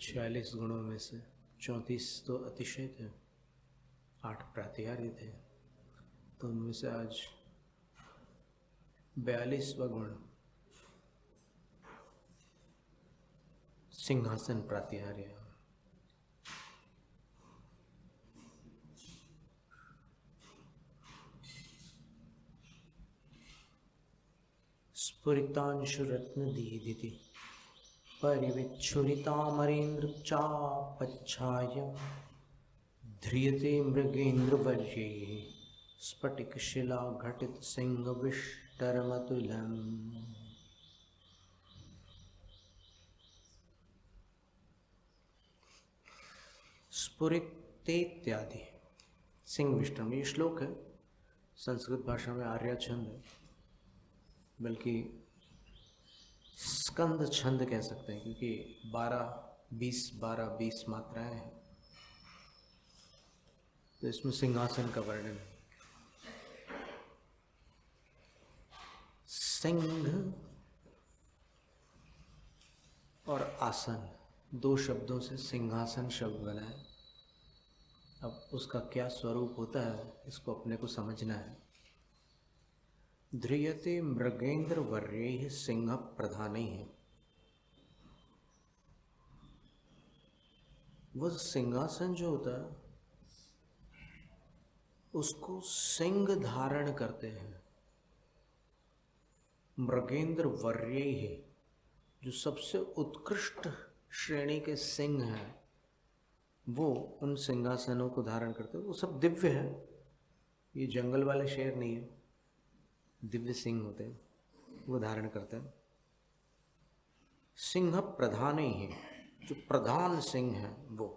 46 गुणों में से 34 तो अतिशय थे, 8 प्रातिहार्य थे, तो उनमें से आज 42वां गुण सिंहासन प्रातिहार्य। स्फुरितांशुरत्नदीदिति परिविच्छुरितामरेन्द्र चापच्छाया ध्रियते मृगेन्द्रवर्यैः स्फटिकशिलाघटितसिंहविष्टरमतुलम्। स्फुरितेत्यादि सिंहविष्टरम, ये श्लोक है, संस्कृत भाषा में आर्या छंद है, बल्कि स्कंद छंद कह सकते हैं, क्योंकि 12-20 मात्राएं हैं, तो इसमें सिंहासन का वर्णन है। सिंह और आसन दो शब्दों से सिंहासन शब्द बना है। अब उसका क्या स्वरूप होता है, इसको अपने को समझना है। ध्रियते मृगेन्द्र वर्यैः सिंह प्रधानैः, वह सिंहासन जो होता है उसको सिंह धारण करते हैं। मृगेन्द्र वर्यैः, जो सबसे उत्कृष्ट श्रेणी के सिंह हैं, वो उन सिंहासनों को धारण करते हैं। वो सब दिव्य है, ये जंगल वाले शेर नहीं है, दिव्य सिंह होते हैं, वो धारण करते हैं। सिंह प्रधान ही है, जो प्रधान सिंह है वो।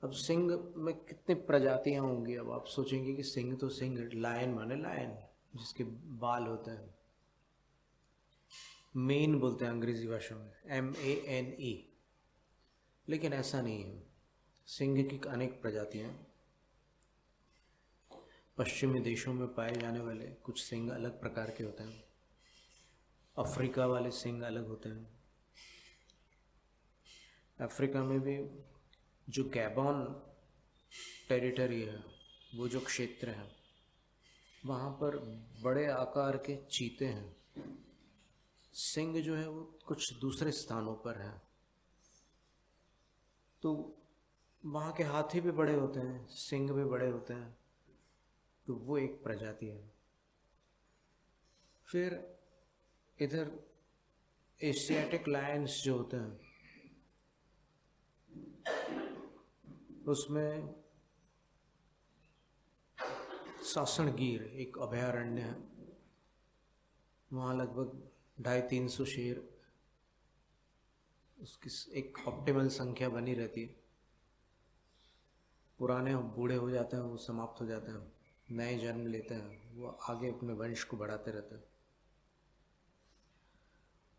अब सिंह में कितनी प्रजातियां होंगी? अब आप सोचेंगे कि सिंह तो सिंह, लायन माने लायन, जिसके बाल होते हैं। मेन बोलते हैं अंग्रेजी भाषा में, MANE, लेकिन ऐसा नहीं है। सिंह की अनेक प्रजातियां हैं। पश्चिमी देशों में पाए जाने वाले कुछ सिंह अलग प्रकार के होते हैं, अफ्रीका वाले सिंह अलग होते हैं। अफ्रीका में भी जो गैबॉन टेरिटरी है, वो जो क्षेत्र है, वहाँ पर बड़े आकार के चीते हैं। सिंह जो है वो कुछ दूसरे स्थानों पर है, तो वहाँ के हाथी भी बड़े होते हैं, सिंह भी बड़े होते हैं, तो वो एक प्रजाति है। फिर इधर एशियाटिक लायंस जो होते हैं, उसमें सासणगीर एक अभयारण्य है, वहाँ लगभग 250-300 शेर, उसकी एक ऑप्टिमल संख्या बनी रहती है। पुराने बूढ़े हो जाते हैं, वो समाप्त हो जाते हैं, नए जन्म लेते हैं, वो आगे अपने वंश को बढ़ाते रहते हैं।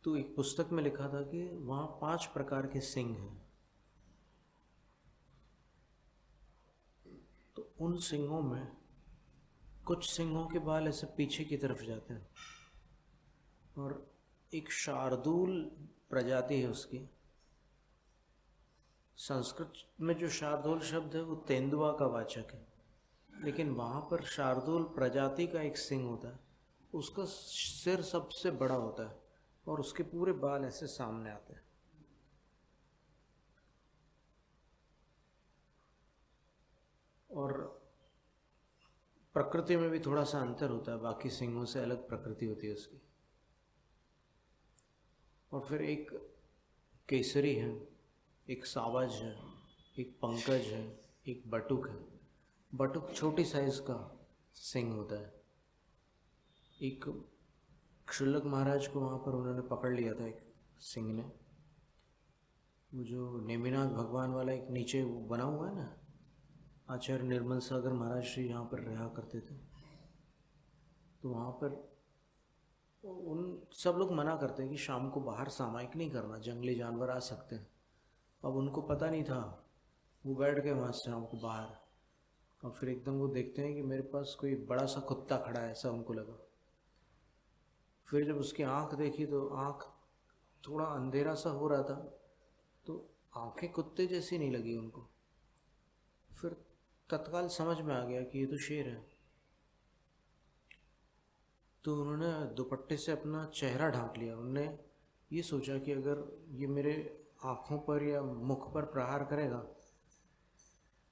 तो एक पुस्तक में लिखा था कि वहाँ 5 प्रकार के सिंह हैं। तो उन सिंहों में कुछ सिंहों के बाल ऐसे पीछे की तरफ जाते हैं, और एक शार्दूल प्रजाति है उसकी। संस्कृत में जो शार्दूल शब्द है वो तेंदुआ का वाचक है, लेकिन वहाँ पर शार्दूल प्रजाति का एक सिंह होता है, उसका सिर सबसे बड़ा होता है और उसके पूरे बाल ऐसे सामने आते हैं। और प्रकृति में भी थोड़ा सा अंतर होता है, बाकी सिंहों से अलग प्रकृति होती है उसकी। और फिर एक केसरी है, एक सावज है, एक पंकज है, एक बटुक है। बटुक छोटी साइज का सिंह होता है। एक क्षुल्लक महाराज को वहाँ पर उन्होंने पकड़ लिया था, एक सिंह ने। वो जो नेमिनाथ भगवान वाला एक नीचे वो बना हुआ है ना, आचार्य निर्मल सागर महाराज श्री यहाँ पर रहा करते थे, तो वहाँ पर उन सब लोग मना करते हैं कि शाम को बाहर सामायिक नहीं करना, जंगली जानवर आ सकते हैं। अब उनको पता नहीं था, वो बैठ गए वहाँ शाम को बाहर, और फिर एकदम वो देखते हैं कि मेरे पास कोई बड़ा सा कुत्ता खड़ा है, ऐसा उनको लगा। फिर जब उसकी आँख देखी तो आँख थोड़ा अंधेरा सा हो रहा था, तो आंखें कुत्ते जैसी नहीं लगी उनको। फिर तत्काल समझ में आ गया कि ये तो शेर है। तो उन्होंने दुपट्टे से अपना चेहरा ढांक लिया। उन्होंने ये सोचा कि अगर ये मेरे आँखों पर या मुख पर प्रहार करेगा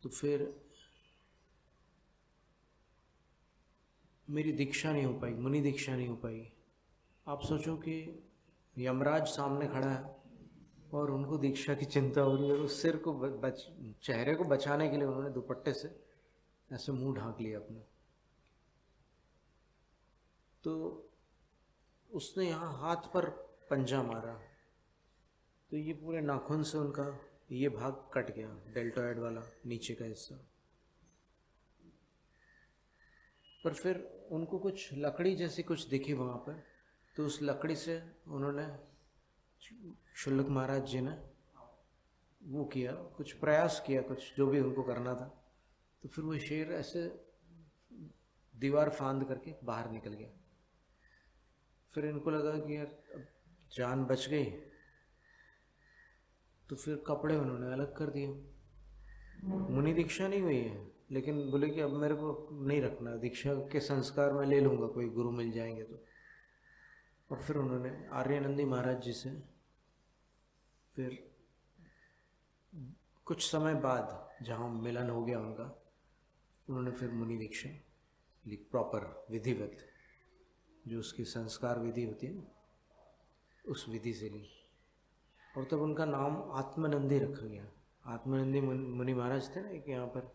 तो फिर मेरी दीक्षा नहीं हो पाएगी, मुनि दीक्षा नहीं हो पाएगी। आप सोचो कि यमराज सामने खड़ा है और उनको दीक्षा की चिंता हो रही है, उस सिर को चेहरे को बचाने के लिए उन्होंने दुपट्टे से ऐसे मुंह ढांक लिया अपना। तो उसने यहाँ हाथ पर पंजा मारा तो ये पूरे नाखून से उनका ये भाग कट गया, डेल्टॉइड वाला नीचे का हिस्सा। पर फिर उनको कुछ लकड़ी जैसी कुछ दिखी वहाँ पर, तो उस लकड़ी से उन्होंने, शुल्लक महाराज जी ने वो किया, कुछ प्रयास किया, कुछ जो भी उनको करना था। तो फिर वो शेर ऐसे दीवार फांद करके बाहर निकल गया। फिर इनको लगा कि यार अब जान बच गई, तो फिर कपड़े उन्होंने अलग कर दिए। मुनि दीक्षा नहीं हुई है, लेकिन बोले कि अब मेरे को नहीं रखना, दीक्षा के संस्कार मैं ले लूँगा, कोई गुरु मिल जाएंगे तो। और फिर उन्होंने आर्यानंदी महाराज जी से फिर कुछ समय बाद जहाँ मिलन हो गया उनका, उन्होंने फिर मुनि दीक्षा ली, प्रॉपर विधिवत, जो उसकी संस्कार विधि होती है उस विधि से ली। और तब उनका नाम आत्मानंदी रखा गया। आत्मानंदी मुनि महाराज थे ना एक यहाँ पर,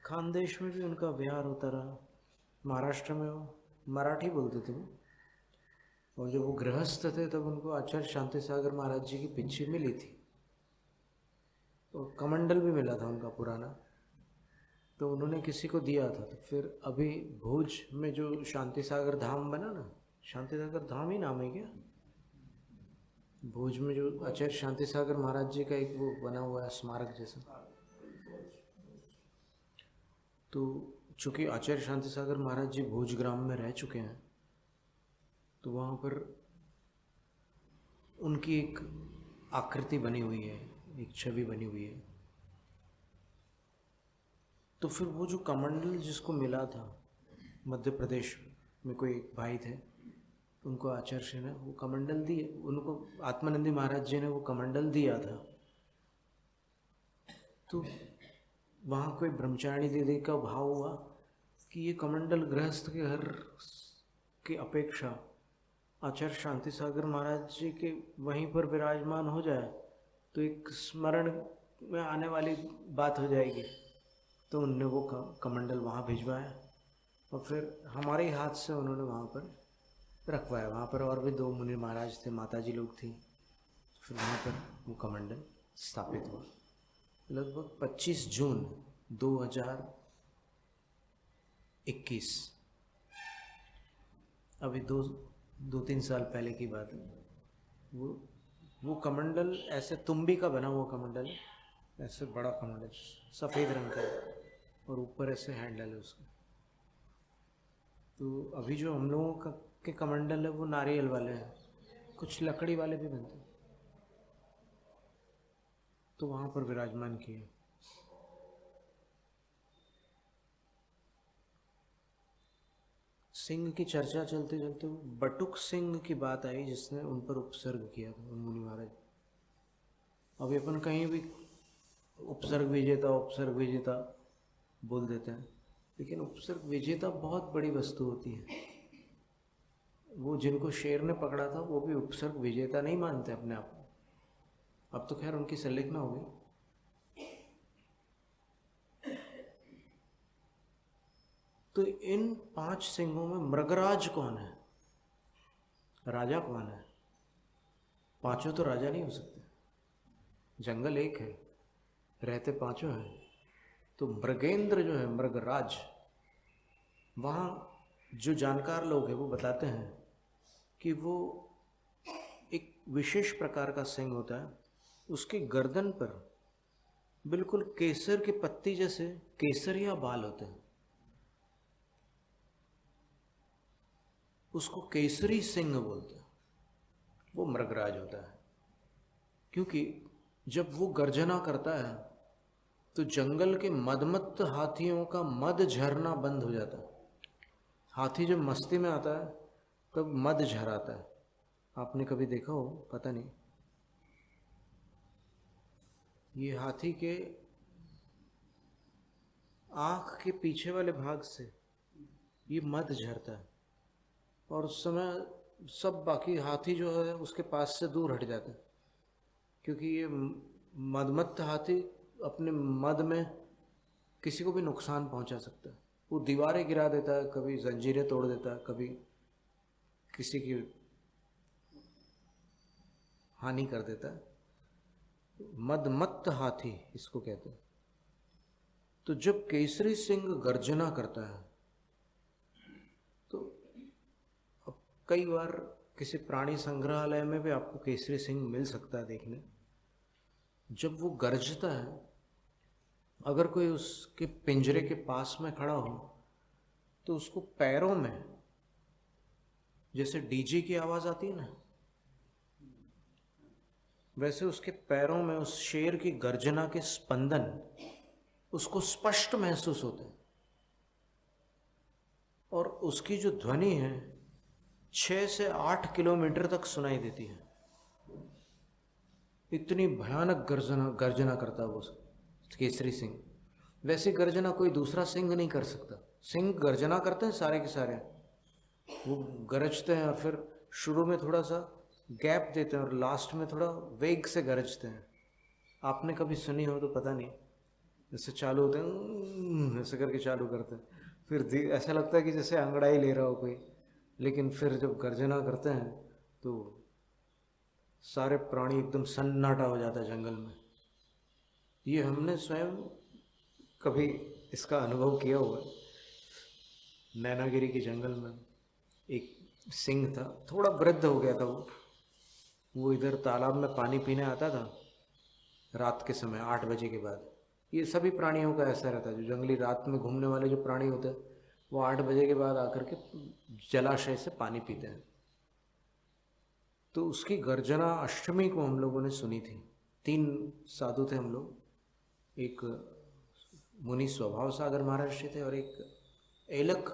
खानदेश में भी उनका विहार होता रहा। महाराष्ट्र में वो मराठी बोलते थे वो। और जब वो गृहस्थ थे तब उनको आचार्य शांति सागर महाराज जी की पिच्छी मिली थी, तो कमंडल भी मिला था उनका पुराना, तो उन्होंने किसी को दिया था। तो फिर अभी भुज में जो शांति सागर धाम बना ना, शांति सागर धाम ही नाम है क्या, भुज में जो आचार्य शांति सागर महाराज जी का एक वो बना हुआ है स्मारक जैसा। तो चूँकि आचार्य शांति सागर महाराज जी भुज ग्राम में रह चुके हैं, तो वहाँ पर उनकी एक आकृति बनी हुई है, एक छवि बनी हुई है। तो फिर वो जो कमंडल जिसको मिला था मध्य प्रदेश में, कोई एक भाई थे, उनको आचार्य ने वो कमंडल दिए, उनको आत्मानंदी महाराज जी ने वो कमंडल दिया था। तो वहाँ कोई ब्रह्मचारिणी दीदी का भाव हुआ कि ये कमंडल गृहस्थ के घर की अपेक्षा आचार्य शांति सागर महाराज जी के वहीं पर विराजमान हो जाए तो एक स्मरण में आने वाली बात हो जाएगी। तो उनने वो कमंडल वहाँ भिजवाया और फिर हमारे ही हाथ से उन्होंने वहाँ पर रखवाया। वहाँ पर और भी 2 मुनि महाराज थे, माताजी लोग थी। फिर वहाँ पर वो कमंडल स्थापित हुआ लगभग 25 जून 2021, अभी 2-3 साल पहले की बात है। वो कमंडल ऐसे तुम्बी का बना हुआ कमंडल है, ऐसे बड़ा कमंडल सफ़ेद रंग का है और ऊपर ऐसे हैंडल है उसका। तो अभी जो हम लोगों का के कमंडल है वो नारियल वाले हैं, कुछ लकड़ी वाले भी बनते हैं। तो वहाँ पर विराजमान किए। सिंह की चर्चा चलते चलते बटुक सिंह की बात आई, जिसने उन पर उपसर्ग किया था मुनि महाराज। अभी अपन कहीं भी उपसर्ग विजेता बोल देते हैं, लेकिन उपसर्ग विजेता बहुत बड़ी वस्तु होती है। वो जिनको शेर ने पकड़ा था वो भी उपसर्ग विजेता नहीं मानते अपने आप को। अब तो खैर उनकी संलिग्न हो गई। तो इन 5 सिंहों में मृगराज कौन है, राजा कौन है? 5 तो राजा नहीं हो सकते, जंगल एक है, रहते 5 हैं। तो मृगेंद्र जो है, मृगराज, वहाँ जो जानकार लोग हैं वो बताते हैं कि वो एक विशेष प्रकार का सिंह होता है। उसके गर्दन पर बिल्कुल केसर की पत्ती जैसे केसरिया बाल होते हैं। उसको केसरी सिंह बोलते हैं। वो मृगराज होता है। क्योंकि जब वो गर्जना करता है तो जंगल के मदमत्त हाथियों का मद झरना बंद हो जाता है। हाथी जब मस्ती में आता है तब मद झराता है। आपने कभी देखा हो, पता नहीं। ये हाथी के आँख के पीछे वाले भाग से ये मद झरता है और उस समय सब बाकी हाथी जो है उसके पास से दूर हट जाते हैं, क्योंकि ये मदमत्त हाथी अपने मद में किसी को भी नुकसान पहुंचा सकता है। वो दीवारें गिरा देता है, कभी जंजीरें तोड़ देता है, कभी किसी की हानि कर देता है। मदमत्त हाथी इसको कहते हैं। तो जब केसरी सिंह गर्जना करता है तो अब कई बार किसी प्राणी संग्रहालय में भी आपको केसरी सिंह मिल सकता है देखने। जब वो गरजता है, अगर कोई उसके पिंजरे के पास में खड़ा हो तो उसको पैरों में, जैसे डीजे की आवाज आती है ना, वैसे उसके पैरों में उस शेर की गर्जना के स्पंदन उसको स्पष्ट महसूस होते हैं। और उसकी जो ध्वनि है 6 से 8 किलोमीटर तक सुनाई देती है। इतनी भयानक गर्जना गर्जना करता है वो केसरी सिंह। वैसी गर्जना कोई दूसरा सिंह नहीं कर सकता। सिंह गर्जना करते हैं सारे के सारे, वो गरजते हैं और फिर शुरू में थोड़ा सा गैप देते हैं और लास्ट में थोड़ा वेग से गरजते हैं। आपने कभी सुनी हो तो पता नहीं, जैसे चालू होते हैं ऐसे करके चालू करते हैं, फिर ऐसा लगता है कि जैसे अंगड़ाई ले रहा हो कोई, लेकिन फिर जब गर्जना करते हैं तो सारे प्राणी एकदम सन्नाटा हो जाता है जंगल में। ये हमने स्वयं कभी इसका अनुभव किया हुआ है। नैनागिरी के जंगल में एक सिंह था, थोड़ा वृद्ध हो गया था वो इधर तालाब में पानी पीने आता था रात के समय 8 बजे के बाद। ये सभी प्राणियों का ऐसा रहता है, जो जंगली रात में घूमने वाले जो प्राणी होते हैं वो 8 बजे के बाद आकर के जलाशय से पानी पीते हैं। तो उसकी गर्जना अष्टमी को हम लोगों ने सुनी थी। 3 साधु थे हम लोग, एक मुनि स्वभाव सागर महर्षि थे और एक एलक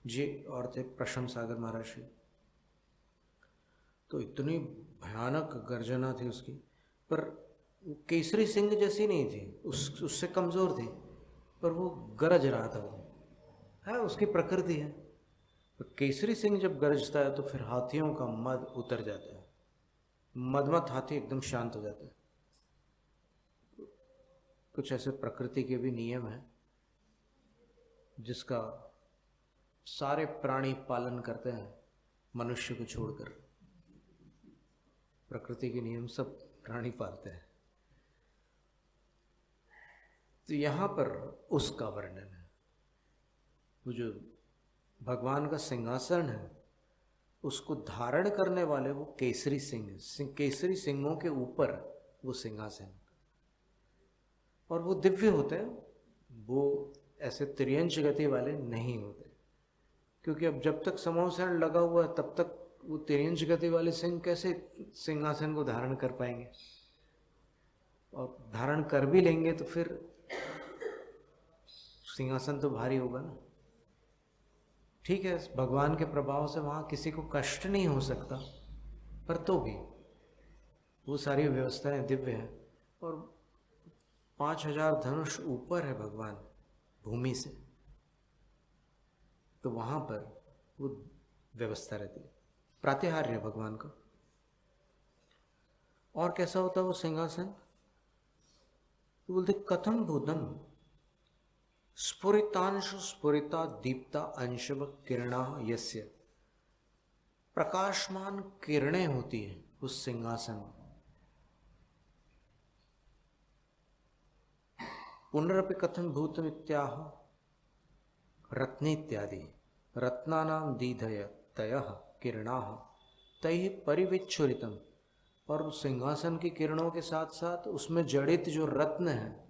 जी और थे प्रशम सागर महर्षि। तो इतनी भयानक गर्जना थी उसकी, पर केसरी सिंह जैसी नहीं थी, उससे कमज़ोर थी, पर वो गरज रहा था। वो है, उसकी प्रकृति है। तो केसरी सिंह जब गरजता है तो फिर हाथियों का मद उतर जाता है, मदमत हाथी एकदम शांत हो जाता है। कुछ ऐसे प्रकृति के भी नियम हैं जिसका सारे प्राणी पालन करते हैं मनुष्य को छोड़कर। प्रकृति के नियम सब प्राणी पालते हैं। तो यहाँ पर उसका वर्णन है। वो जो भगवान का सिंहासन है उसको धारण करने वाले वो केसरी सिंह, केसरी सिंहों के ऊपर वो सिंहासन, और वो दिव्य होते हैं। वो ऐसे त्रियंच गति वाले नहीं होते, क्योंकि अब जब तक समोसन लगा हुआ है तब तक वो त्रियंच गति वाले सिंह कैसे सिंहासन को धारण कर पाएंगे। और धारण कर भी लेंगे तो फिर सिंहासन तो भारी होगा ना। ठीक है, भगवान के प्रभाव से वहाँ किसी को कष्ट नहीं हो सकता, पर तो भी वो सारी व्यवस्थाएं दिव्य हैं। और 5000 धनुष ऊपर है भगवान भूमि से, तो वहाँ पर वो व्यवस्था रहती है, प्रातिहार्य है भगवान का। और कैसा होता है वो सिंहासन? बोलते कथम भूतम स्फुरितांशु स्फुरिता दीप्ता अंशव किरणा यस्य। प्रकाशमान किरणें होती है उस सिंहासन में। पुनरपि कथम भूतम इत्याह रत्न इत्यादि रत्नानां दीधय तयः किरणाः तैः परिविच्छुरितम। और उस सिंहासन की किरणों के साथ साथ उसमें जड़ित जो रत्न है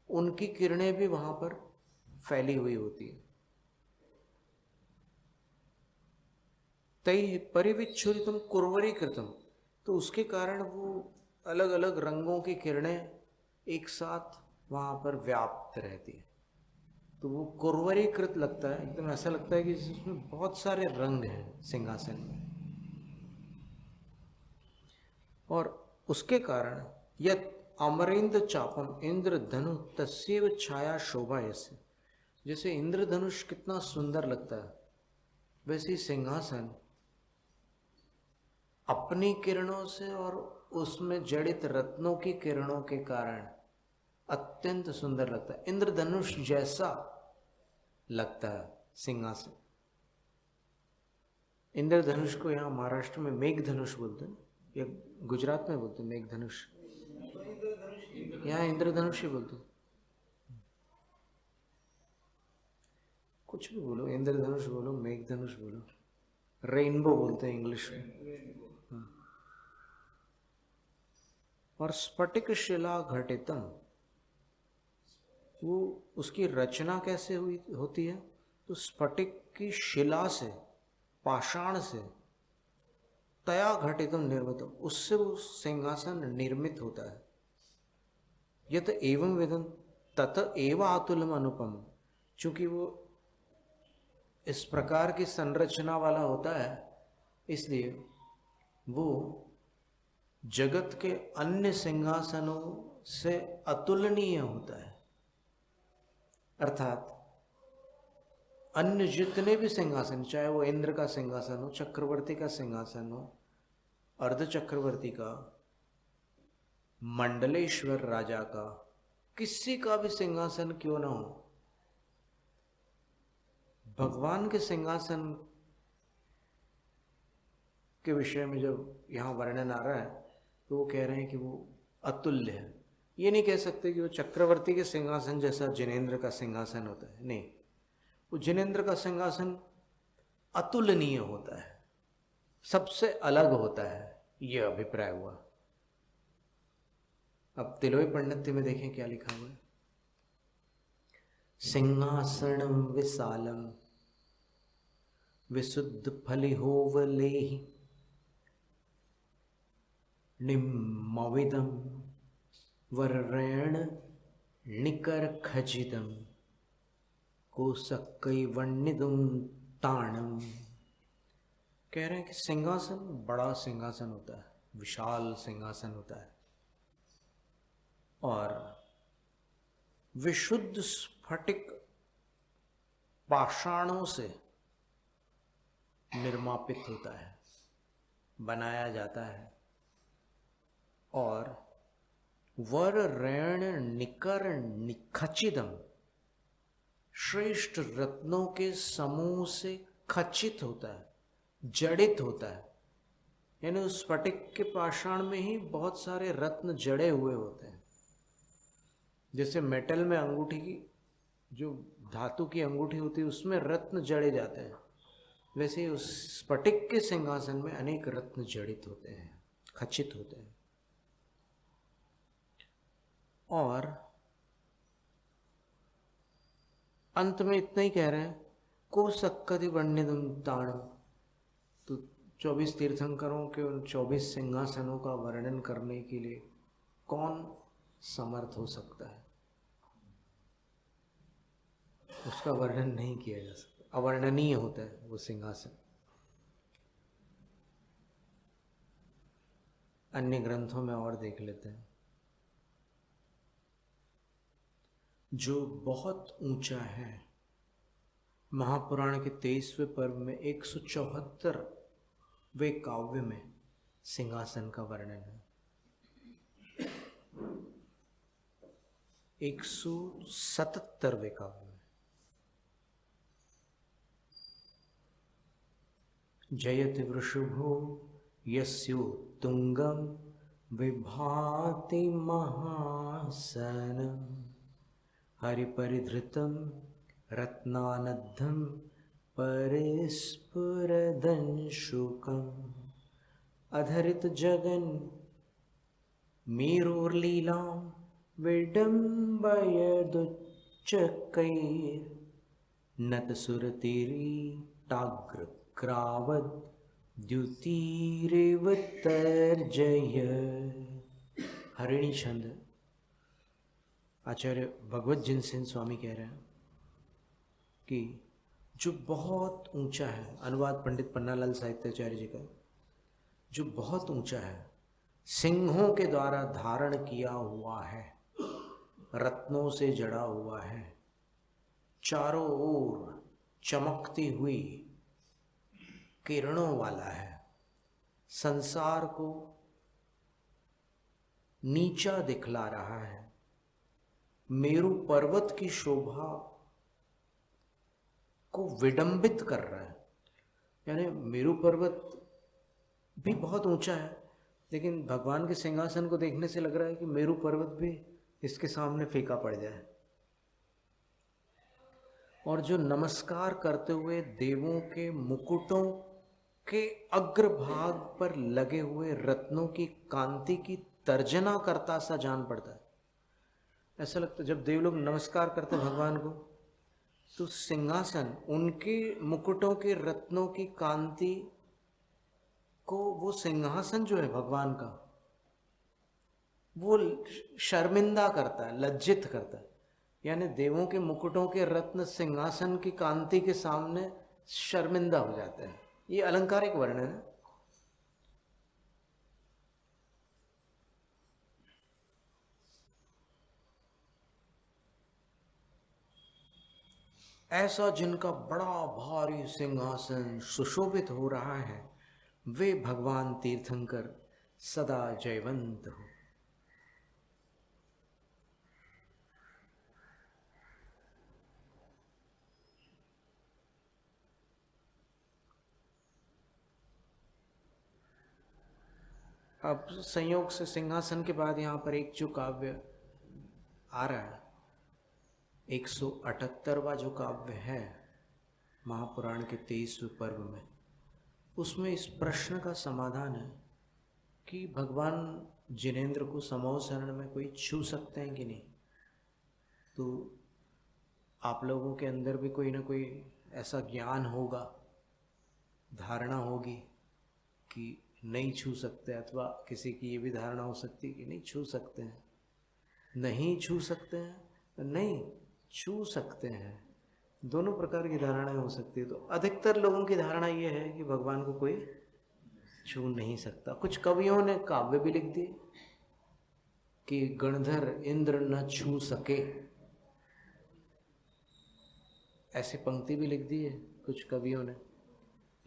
उनकी किरणें भी वहां पर फैली हुई होती है। तै परिविच्छुरितम कुर्वरीकृतम, तो उसके कारण वो अलग अलग रंगों की किरणें एक साथ वहाँ पर व्याप्त रहती है, तो वो कुर्वरीकृत लगता है, एकदम ऐसा लगता है कि इसमें बहुत सारे रंग हैं सिंहासन में। और उसके कारण यत अमरेंद्र चापम इंद्रधनु तस्यैव छाया शोभा, ऐसे जैसे इंद्रधनुष कितना सुंदर लगता है, वैसे ही सिंहासन अपनी किरणों से और उसमें जड़ित रत्नों की किरणों के कारण अत्यंत सुंदर लगता है, इंद्रधनुष जैसा लगता है सिंहासन। इंद्रधनुष को यहाँ महाराष्ट्र में मेघधनुष बोलते हैं, या गुजरात में बोलते हैं मेघधनुष, यहाँ इंद्रधनुष ही बोलते हैं। कुछ भी बोलो, इंद्रधनुष बोलो, मेघधनुष बोलो, रेनबो बोलते हैं इंग्लिश में। और स्फटिक शिला घटितम, वो उसकी रचना कैसे हुई होती है, तो स्फटिक की शिला से, पाषाण से, तया घटितम निर्मितम, उससे वो सिंहासन निर्मित होता है। यत एवं वेदन तत एव आतुलम अनुपम, चूंकि वो इस प्रकार की संरचना वाला होता है, इसलिए वो जगत के अन्य सिंहासनों से अतुलनीय होता है। अर्थात अन्य जितने भी सिंहासन, चाहे वो इंद्र का सिंहासन हो, चक्रवर्ती का सिंहासन हो, अर्ध चक्रवर्ती का, मंडलेश्वर राजा का, किसी का भी सिंहासन क्यों ना हो, भगवान के सिंहासन के विषय में जब यहाँ वर्णन आ रहा है तो वो कह रहे हैं कि वो अतुल्य है। ये नहीं कह सकते कि वो चक्रवर्ती के सिंहासन जैसा जिनेंद्र का सिंहासन होता है, नहीं, वो जिनेंद्र का सिंहासन अतुलनीय होता है, सबसे अलग होता है, ये अभिप्राय हुआ। अब तिलोई पंडित में देखें क्या लिखा हुआ है। सिंहासनम विशालम विशुद्ध फलिहोवलेहि निम्मविदम वर्रेण निकर खचितम कोसक्कैवण्यदुम ताणम। कह रहे हैं कि सिंहासन बड़ा सिंहासन होता है, विशाल सिंहासन होता है, और विशुद्ध स्फटिक पाषाणों से निर्मापित होता है, बनाया जाता है, और वर ऋण निकर निखचितम, श्रेष्ठ रत्नों के समूह से खचित होता है, जड़ित होता है। यानी उस स्फटिक के पाषाण में ही बहुत सारे रत्न जड़े हुए होते हैं। जैसे मेटल में अंगूठी की, जो धातु की अंगूठी होती है, उसमें रत्न जड़े जाते हैं, वैसे ही उस स्फटिक के सिंहासन में अनेक रत्न जड़ित होते हैं, खचित होते हैं। और अंत में इतना ही कह रहे हैं, को सक्कति वर्णितम ताणम, तो 24 तीर्थंकरों के उन 24 सिंहासनों का वर्णन करने के लिए कौन समर्थ हो सकता है, उसका वर्णन नहीं किया जा सकता, अवर्णनीय होता है वो सिंहासन। अन्य ग्रंथों में और देख लेते हैं। जो बहुत ऊंचा है, महापुराण के 23वें पर्व में 174वें काव्य में सिंहासन का वर्णन है। 177वें काव्य में जयति वृषभो यस्योत्तुंगं विभाति महासनम् हरिपरिधृतं रत्नानद्धं परिस्फुरदंशुकम् अधरित जगन् मेरोर्लीलां विडम्बयदुच्चकैर्नतसुरतिरीटाग्रक्रावद् द्युतिरेव तर्जय। हरिणी छंद। आचार्य भगवत जिनसेन स्वामी कह रहे हैं कि जो बहुत ऊंचा है, अनुवाद पंडित पन्नालाल साहित्याचार्य जी का, जो बहुत ऊंचा है, सिंहों के द्वारा धारण किया हुआ है, रत्नों से जड़ा हुआ है, चारों ओर चमकती हुई किरणों वाला है, संसार को नीचा दिखला रहा है, मेरु पर्वत की शोभा को विडंबित कर रहा है। यानी मेरु पर्वत भी बहुत ऊंचा है, लेकिन भगवान के सिंहासन को देखने से लग रहा है कि मेरु पर्वत भी इसके सामने फीका पड़ जाए। और जो नमस्कार करते हुए देवों के मुकुटों के अग्रभाग पर लगे हुए रत्नों की कांति की तर्जना करता सा जान पड़ता है। ऐसा लगता है जब देव लोग नमस्कार करते भगवान को, तो सिंहासन उनके मुकुटों के रत्नों की कांति को, वो सिंहासन जो है भगवान का, वो शर्मिंदा करता है, लज्जित करता है। यानी देवों के मुकुटों के रत्न सिंहासन की कांति के सामने शर्मिंदा हो जाते हैं। ये अलंकारिक वर्णन है। ऐसा जिनका बड़ा भारी सिंहासन सुशोभित हो रहा है, वे भगवान तीर्थंकर सदा जयवंत हो। अब संयोग से सिंहासन के बाद यहाँ पर एक जो काव्य आ रहा है, 178वां जो काव्य है महापुराण के 23वें पर्व में, उसमें इस प्रश्न का समाधान है कि भगवान जिनेंद्र को समूह शरण में कोई छू सकते हैं कि नहीं। तो आप लोगों के अंदर भी कोई ना कोई ऐसा ज्ञान होगा, धारणा होगी कि नहीं छू सकते, अथवा किसी की ये भी धारणा हो सकती है कि नहीं छू सकते हैं, नहीं छू सकते हैं, नहीं छू सकते हैं। दोनों प्रकार की धारणाएं हो सकती है। तो अधिकतर लोगों की धारणा ये है कि भगवान को कोई छू नहीं सकता। कुछ कवियों ने काव्य भी लिख दिए कि गणधर इंद्र न छू सके, ऐसी पंक्ति भी लिख दी है कुछ कवियों ने।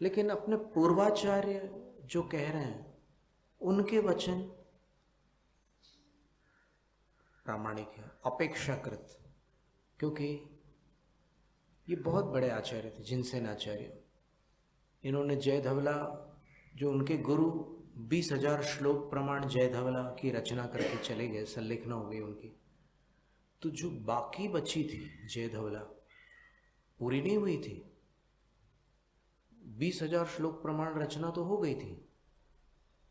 लेकिन अपने पूर्वाचार्य जो कह रहे हैं, उनके वचन प्रामाणिक है अपेक्षाकृत, क्योंकि ये बहुत बड़े आचार्य थे, जिनसेन आचार्य। इन्होंने जय धवला, जो उनके गुरु 20,000 श्लोक प्रमाण जय धवला की रचना करके चले गए, संलेखना हो गई उनकी। तो जो बाकी बची थी जय धवला, पूरी नहीं हुई थी। 20,000 श्लोक प्रमाण रचना तो हो गई थी,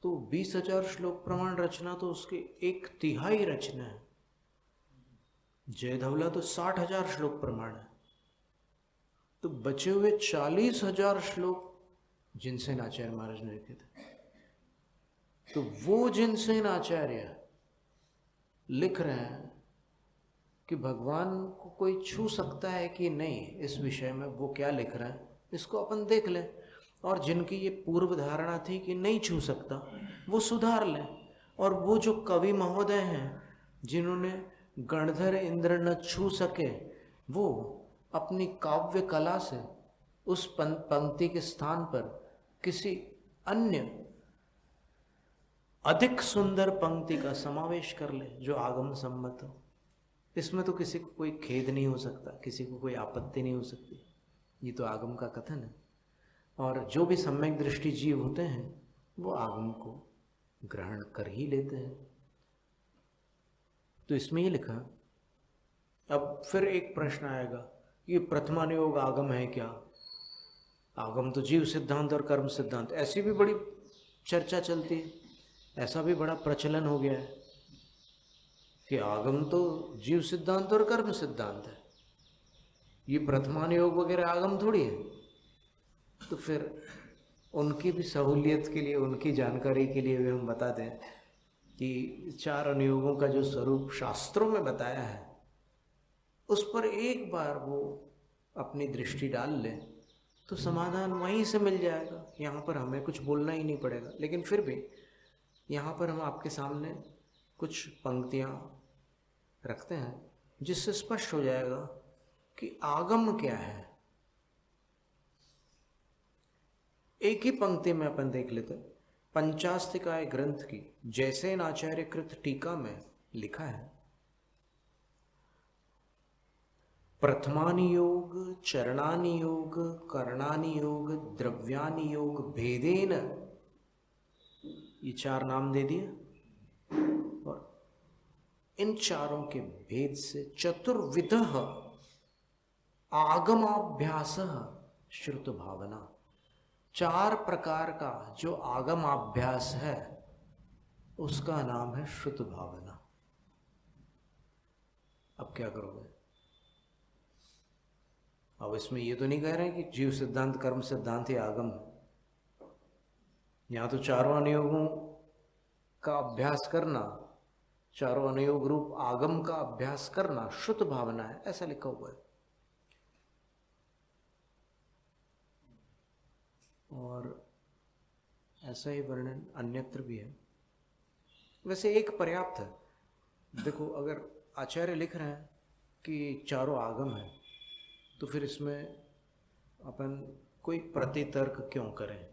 तो 20,000 श्लोक प्रमाण रचना तो उसके 1/3 रचना है। जय धवला तो 60,000 श्लोक प्रमाण है, तो बचे हुए 40,000 श्लोक जिनसेन आचार्य महाराज ने लिखे थे। तो वो जिनसेन आचार्य लिख रहे हैं कि भगवान को कोई छू सकता है कि नहीं, इस विषय में वो क्या लिख रहे हैं इसको अपन देख लें। और जिनकी ये पूर्व धारणा थी कि नहीं छू सकता, वो सुधार लें। और वो जो कवि महोदय हैं जिन्होंने गणधर इंद्र न छू सके, वो अपनी काव्य कला से उस पंक्ति के स्थान पर किसी अन्य अधिक सुंदर पंक्ति का समावेश कर ले जो आगम सम्मत हो। इसमें तो किसी को कोई खेद नहीं हो सकता, किसी को कोई आपत्ति नहीं हो सकती। ये तो आगम का कथन है। और जो भी सम्यक दृष्टि जीव होते हैं वो आगम को ग्रहण कर ही लेते हैं। तो इसमें ये लिखा। अब फिर एक प्रश्न आएगा, ये प्रथमानुयोग आगम है क्या? आगम तो जीव सिद्धांत और कर्म सिद्धांत, ऐसी भी बड़ी चर्चा चलती है, ऐसा भी बड़ा प्रचलन हो गया है कि आगम तो जीव सिद्धांत और कर्म सिद्धांत है, ये प्रथमानुयोग वगैरह आगम थोड़ी है। तो फिर उनकी भी सहूलियत के लिए, उनकी जानकारी के लिए भी हम बता दें कि चार अनुयोगों का जो स्वरूप शास्त्रों में बताया है उस पर एक बार वो अपनी दृष्टि डाल ले तो समाधान वहीं से मिल जाएगा। यहाँ पर हमें कुछ बोलना ही नहीं पड़ेगा। लेकिन फिर भी यहाँ पर हम आपके सामने कुछ पंक्तियाँ रखते हैं जिससे स्पष्ट हो जाएगा कि आगम क्या है। एक ही पंक्ति में अपन देख लेते हैं। पंचास्तिकाय ग्रंथ की जैसेन आचार्य कृत टीका में लिखा है, प्रथमानि योग, चरणानि योग, कर्णानि योग, द्रव्यानि योग भेदेन, ये चार नाम दे दिए, और इन चारों के भेद से चतुर्विध आगमाभ्यास श्रुत भावना, चार प्रकार का जो आगमाभ्यास है उसका नाम है श्रुत भावना। अब क्या करोगे? अब इसमें ये तो नहीं कह रहे हैं कि जीव सिद्धांत, कर्म सिद्धांत ही आगम है। यहाँ तो चारों अनुयोगों का अभ्यास करना, चारों अनुयोग रूप आगम का अभ्यास करना श्रुत भावना है, ऐसा लिखा हुआ है। और ऐसा ही वर्णन अन्यत्र भी है। वैसे एक पर्याप्त है। देखो, अगर आचार्य लिख रहे हैं कि चारों आगम है तो फिर इसमें अपन कोई प्रतितर्क क्यों करें?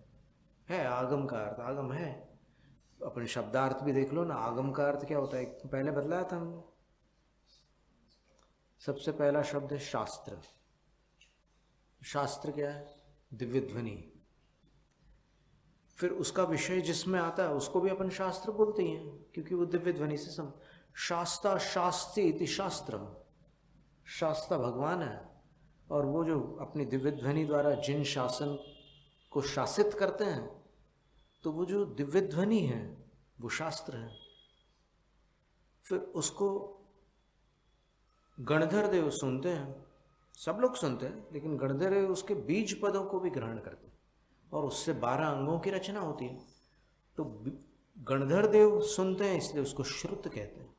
है आगम का अर्थ, आगम है। अपन शब्दार्थ भी देख लो ना, आगम का अर्थ क्या होता है पहले बतलाया था हमने। सबसे पहला शब्द है शास्त्र। शास्त्र क्या है? दिव्य ध्वनि। फिर उसका विषय जिसमें आता है उसको भी अपन शास्त्र बोलते हैं क्योंकि वो दिव्य ध्वनि से शास्ता शास्ति इति शास्त्रम। शास्ता भगवान है और वो जो अपनी दिव्य ध्वनि द्वारा जिन शासन को शासित करते हैं तो वो जो दिव्य ध्वनि है वो शास्त्र है। फिर उसको गणधर देव सुनते हैं, सब लोग सुनते हैं, लेकिन गणधर देव उसके बीज पदों को भी ग्रहण करते हैं और उससे 12 अंगों की रचना होती है। तो गणधर देव सुनते हैं इसलिए उसको श्रुत कहते हैं।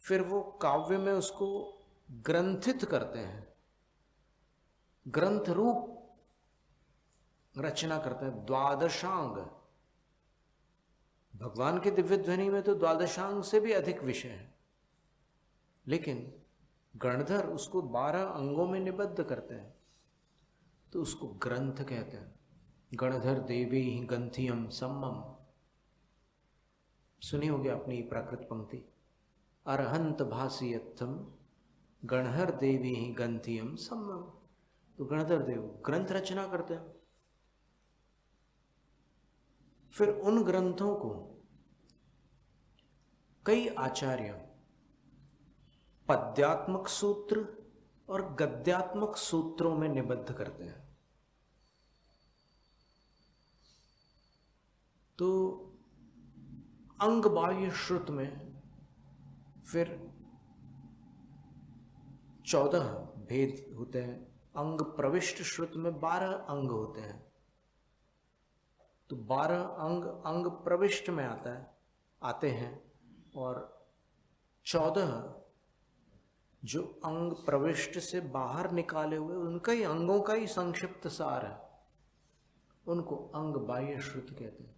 फिर वो काव्य में उसको ग्रंथित करते हैं, ग्रंथ रूप रचना करते हैं। द्वादशांग, भगवान के दिव्य ध्वनि में तो द्वादशांग से भी अधिक विषय है, लेकिन गणधर उसको 12 अंगों में निबद्ध करते हैं तो उसको ग्रंथ कहते हैं। गणधर देवी ग्रंथियम सम्मम, सुनी होगी अपनी प्राकृत पंक्ति। अरहंत भाषियत्थम गणधर देवी ग्रंथियम सम्मम। तो गणधर देव ग्रंथ रचना करते हैं। फिर उन ग्रंथों को कई आचार्य पद्यात्मक सूत्र और गद्यात्मक सूत्रों में निबद्ध करते हैं। तो अंग बाह्य श्रुत में फिर 14 भेद होते हैं। अंग प्रविष्ट श्रुत में 12 अंग होते हैं। तो 12 अंग अंग प्रविष्ट में आते हैं और 14 जो अंग प्रविष्ट से बाहर निकाले हुए उनका ही अंगों का ही संक्षिप्त सार है, उनको अंग बाह्य श्रुत कहते हैं।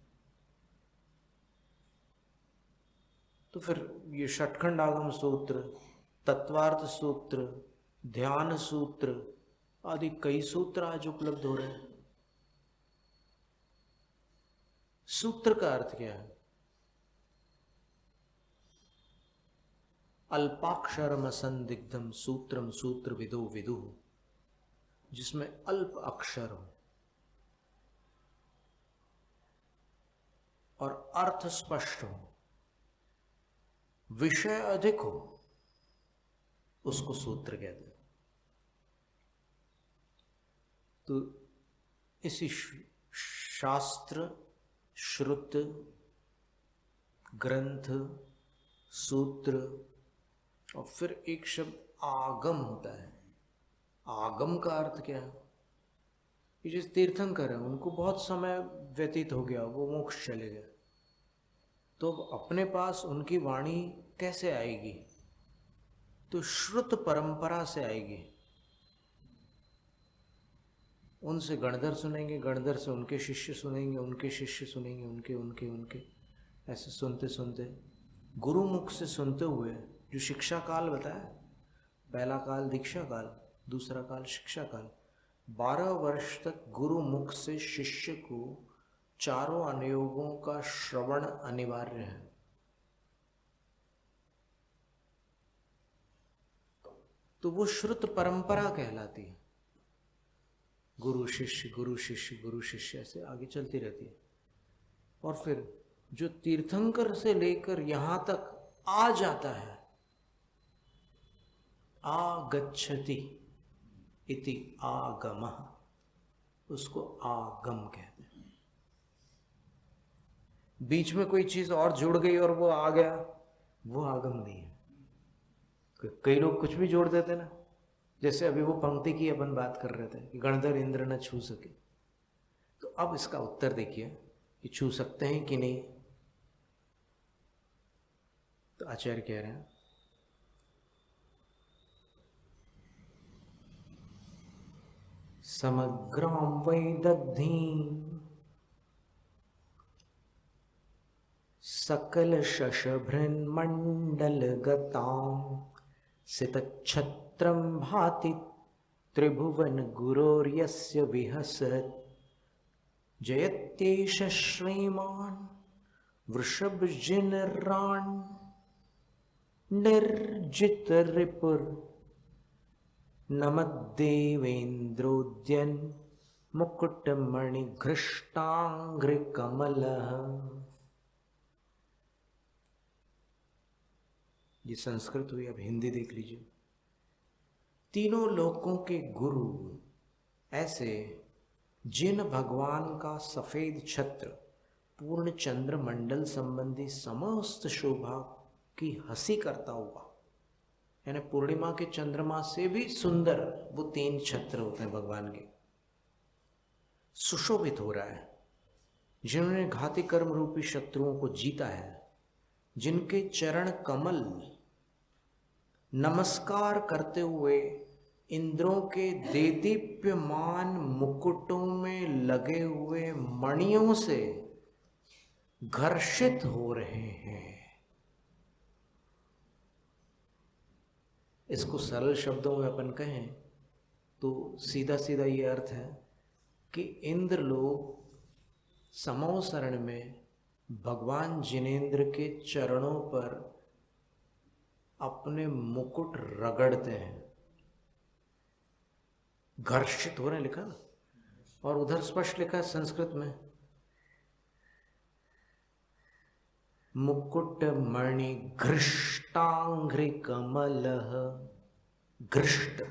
तो फिर ये षटखंड आगम सूत्र, तत्वार्थ सूत्र, ध्यान सूत्र आदि कई सूत्र आज उपलब्ध हो रहे हैं। सूत्र का अर्थ क्या है? अल्पाक्षरम संदिग्धम सूत्रम सूत्र विदो विदु, जिसमें अल्प अक्षर हो और अर्थ स्पष्ट हो, विषय अधिक हो, उसको सूत्र कहते हैं। तो इसी शास्त्र, श्रुत, ग्रंथ, सूत्र और फिर एक शब्द आगम होता है। आगम का अर्थ क्या है? ये जिस तीर्थंकर है उनको बहुत समय व्यतीत हो गया, वो मोक्ष चले गए, तो अपने पास उनकी वाणी कैसे आएगी? तो श्रुत परंपरा से आएगी। उनसे गणधर सुनेंगे, गणधर से उनके शिष्य सुनेंगे, उनके शिष्य सुनेंगे, उनके उनके उनके, ऐसे सुनते सुनते गुरु मुख से सुनते हुए जो शिक्षा काल बताया, पहला काल दीक्षा काल, दूसरा काल शिक्षा काल, 12 वर्ष तक गुरु मुख से शिष्य को चारों अनुयोगों का श्रवण अनिवार्य है। तो वो श्रुत परंपरा कहलाती है। गुरु शिष्य गुरु शिष्य गुरु शिष्य ऐसे आगे चलती रहती है। और फिर जो तीर्थंकर से लेकर यहां तक आ जाता है, आगच्छति इति आगमः, उसको आगम कहते हैं। बीच में कोई चीज और जुड़ गई और वो आ गया, वो आगम नहीं है। कई लोग कुछ भी जोड़ देते ना, जैसे अभी वो पंक्ति की अपन बात कर रहे थे कि गणधर इंद्र न छू सके, तो अब इसका उत्तर देखिए कि छू सकते हैं कि नहीं। तो आचार्य कह रहे हैं, समग्राम वै दग्धीं सकल शशभृन्मण्डलगतां सितच्छत्रं भाति त्रिभुवन गुरोर्यस्य विहसत् जयत्येष श्रीमान् वृषभजिनरान् निर्जित रिपुर नमद्देवेन्द्रोद्यन् मुकुटमणिघृष्टाङ्घ्रिकमलः। ये संस्कृत हुई, अब हिंदी देख लीजिए। तीनों लोकों के गुरु ऐसे जिन भगवान का सफेद छत्र पूर्ण चंद्र मंडल संबंधी समस्त शोभा की हंसी करता हुआ, यानी पूर्णिमा के चंद्रमा से भी सुंदर वो 3 छत्र होते हैं भगवान के, सुशोभित हो रहा है, जिन्होंने घाती कर्म रूपी शत्रुओं को जीता है, जिनके चरण कमल नमस्कार करते हुए इंद्रों के देदीप्यमान मुकुटों में लगे हुए मणियों से घर्षित हो रहे हैं। इसको सरल शब्दों में अपन कहें तो सीधा सीधा ये अर्थ है कि इंद्र लोग समोसरण में भगवान जिनेंद्र के चरणों पर अपने मुकुट रगड़ते हैं, घर्षित हो रहे हैं, लिखा ना। और उधर स्पष्ट लिखा है संस्कृत में, मुकुट मणि घृष्टांघ्रि कमलः। घृष्ट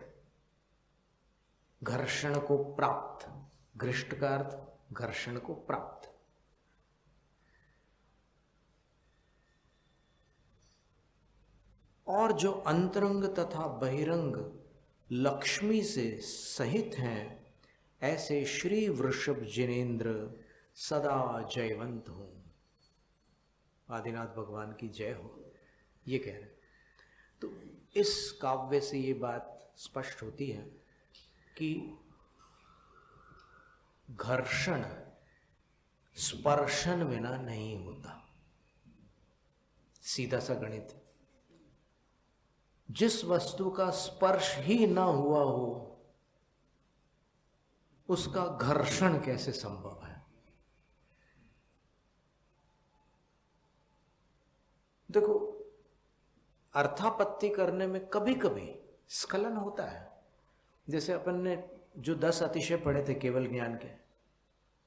घर्षण को प्राप्त, घृष्ट का अर्थ घर्षण को प्राप्त। और जो अंतरंग तथा बहिरंग लक्ष्मी से सहित हैं, ऐसे श्री वृषभ जिनेन्द्र सदा जयवंत हो। आदिनाथ भगवान की जय हो, ये कह रहे हैं। तो इस काव्य से ये बात स्पष्ट होती है कि घर्षण स्पर्शन बिना नहीं होता। सीधा सा गणित, जिस वस्तु का स्पर्श ही ना हुआ हो उसका घर्षण कैसे संभव है? देखो, अर्थापत्ति करने में कभी कभी स्खलन होता है। जैसे अपन ने जो 10 अतिशय पढ़े थे केवल ज्ञान के,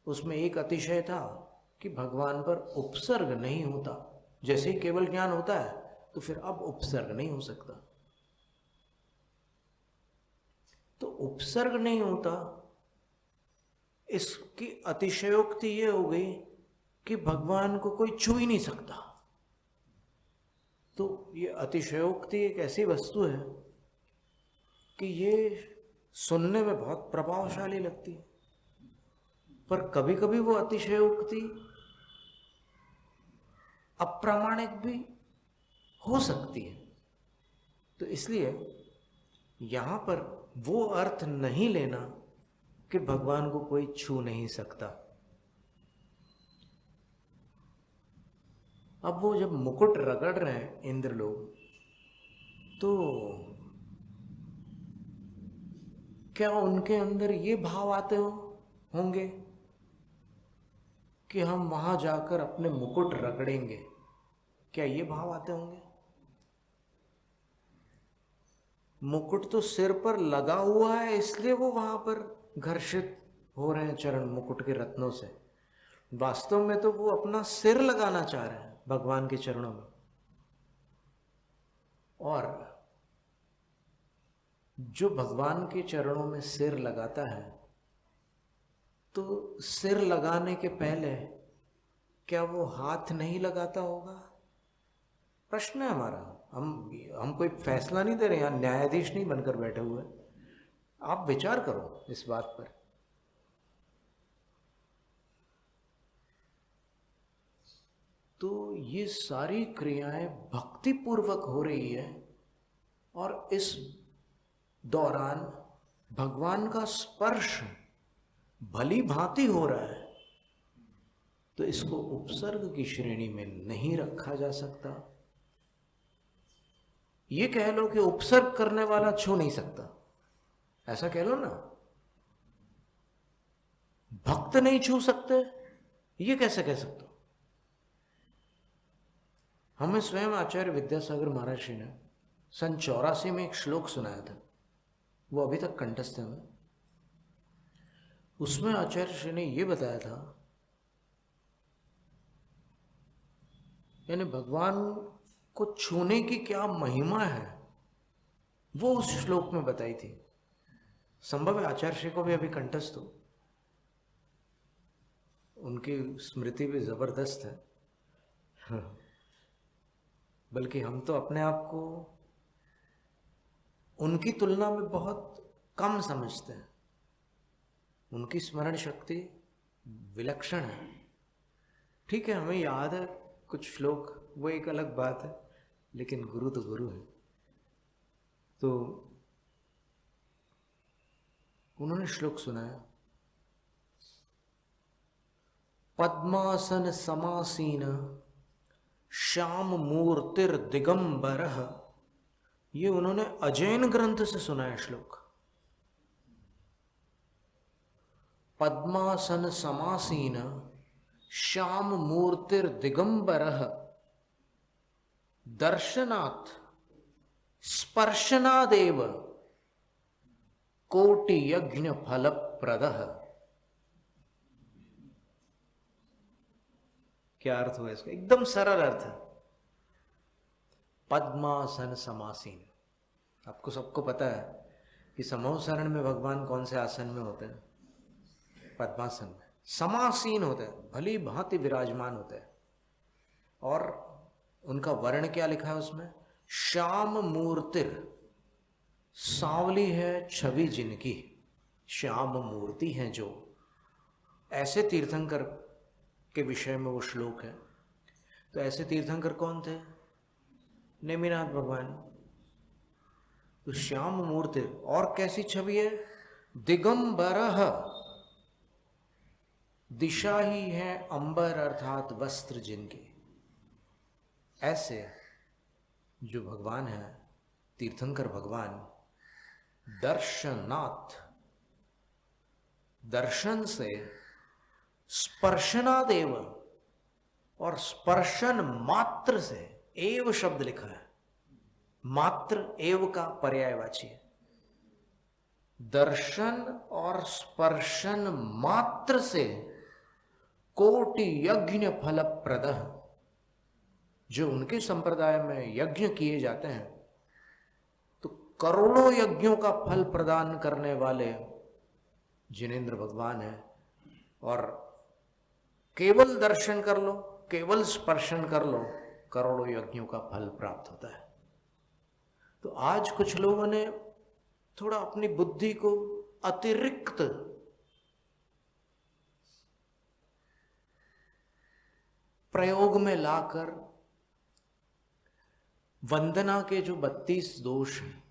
उसमें एक अतिशय था कि भगवान पर उपसर्ग नहीं होता। जैसे ही केवल ज्ञान होता है तो फिर अब उपसर्ग नहीं हो सकता। तो उपसर्ग नहीं होता, इसकी अतिशयोक्ति ये हो गई कि भगवान को कोई छू ही नहीं सकता। तो ये अतिशयोक्ति एक ऐसी वस्तु है कि ये सुनने में बहुत प्रभावशाली लगती है। पर कभी कभी वो अतिशयोक्ति अप्रामाणिक भी हो सकती है। तो इसलिए यहां पर वो अर्थ नहीं लेना कि भगवान को कोई छू नहीं सकता। अब वो जब मुकुट रगड़ रहे हैं इंद्र लोग, तो क्या उनके अंदर ये भाव आते होंगे कि हम वहां जाकर अपने मुकुट रगड़ेंगे? क्या ये भाव आते होंगे? मुकुट तो सिर पर लगा हुआ है, इसलिए वो वहां पर घर्षित हो रहे हैं चरण मुकुट के रत्नों से। वास्तव में तो वो अपना सिर लगाना चाह रहे हैं भगवान के चरणों में। और जो भगवान के चरणों में सिर लगाता है, तो सिर लगाने के पहले क्या वो हाथ नहीं लगाता होगा? प्रश्न है हमारा। हम कोई फैसला नहीं दे रहे, यहाँ न्यायाधीश नहीं बनकर बैठे हुए। आप विचार करो इस बात पर। तो ये सारी क्रियाएं भक्ति पूर्वक हो रही है, और इस दौरान भगवान का स्पर्श भली भांति हो रहा है, तो इसको उपसर्ग की श्रेणी में नहीं रखा जा सकता। ये कह लो कि उपसर्ग करने वाला छू नहीं सकता, ऐसा कह लो ना। भक्त नहीं छू सकते, ये कैसे कह सकते हो? हमें स्वयं आचार्य विद्यासागर महाराज श्री ने सन 84 में एक श्लोक सुनाया था, वो अभी तक कंठस्थ है हमें। उसमें आचार्य श्री ने ये बताया था, यानी भगवान को छूने की क्या महिमा है, वो उस श्लोक में बताई थी। संभव है आचार्य श्री को भी अभी कंठस्थ हो, उनकी स्मृति भी जबरदस्त है। बल्कि हम तो अपने आप को उनकी तुलना में बहुत कम समझते हैं। उनकी स्मरण शक्ति विलक्षण है। ठीक है, हमें याद है कुछ श्लोक, वो एक अलग बात है, लेकिन गुरु तो गुरु है। तो उन्होंने श्लोक सुनाया, पद्मासन समासीन श्याम मूर्तिर दिगंबरः। ये उन्होंने अजैन ग्रंथ से सुनाया श्लोक। पद्मासन समासीन श्याम मूर्तिर दिगंबरः दर्शनात् स्पर्शनादेव कोटि यज्ञ फलप्रदः। क्या अर्थ हुआ इसका? एकदम सरल अर्थ है। पद्मासन समासीन, आपको सबको पता है कि समूह शरण में भगवान कौन से आसन में होते हैं? पद्मासन में। समासीन होते हैं, भली भांति विराजमान होते हैं। और उनका वर्ण क्या लिखा है उसमें? श्याम मूर्तिर, सांवली है छवि जिनकी, श्याम मूर्ति है जो। ऐसे तीर्थंकर के विषय में वो श्लोक है। तो ऐसे तीर्थंकर कौन थे? नेमिनाथ भगवान। तो श्याम मूर्ति, और कैसी छवि है? दिगंबरः, दिशा ही है अंबर अर्थात वस्त्र जिनके। ऐसे जो भगवान है, तीर्थंकर भगवान, दर्शनात्, दर्शन से, स्पर्शनादेव, और स्पर्शन मात्र से, एव शब्द लिखा है, मात्र एव का पर्यायवाची है। दर्शन और स्पर्शन मात्र से कोटि यज्ञ फलप्रदः, जो उनके संप्रदाय में यज्ञ किए जाते हैं, तो करोड़ों यज्ञों का फल प्रदान करने वाले जिनेंद्र भगवान हैं। और केवल दर्शन कर लो, केवल स्पर्शन कर लो, करोड़ों यज्ञों का फल प्राप्त होता है। तो आज कुछ लोगों ने थोड़ा अपनी बुद्धि को अतिरिक्त प्रयोग में लाकर वंदना के जो 32 दोष हैं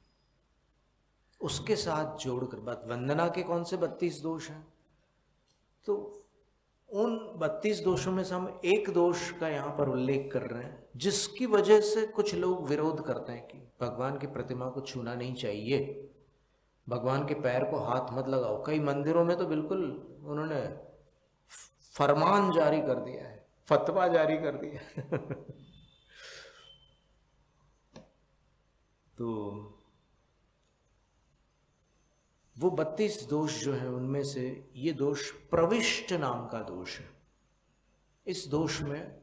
उसके साथ जोड़कर, बात वंदना के कौन से 32 दोष हैं, तो उन 32 दोषों में से हम एक दोष का यहाँ पर उल्लेख कर रहे हैं, जिसकी वजह से कुछ लोग विरोध करते हैं कि भगवान की प्रतिमा को छूना नहीं चाहिए, भगवान के पैर को हाथ मत लगाओ। कई मंदिरों में तो बिल्कुल उन्होंने फरमान जारी कर दिया है, फतवा जारी कर दिया है। तो वो 32 दोष जो है उनमें से ये दोष प्रविष्ट नाम का दोष है। इस दोष में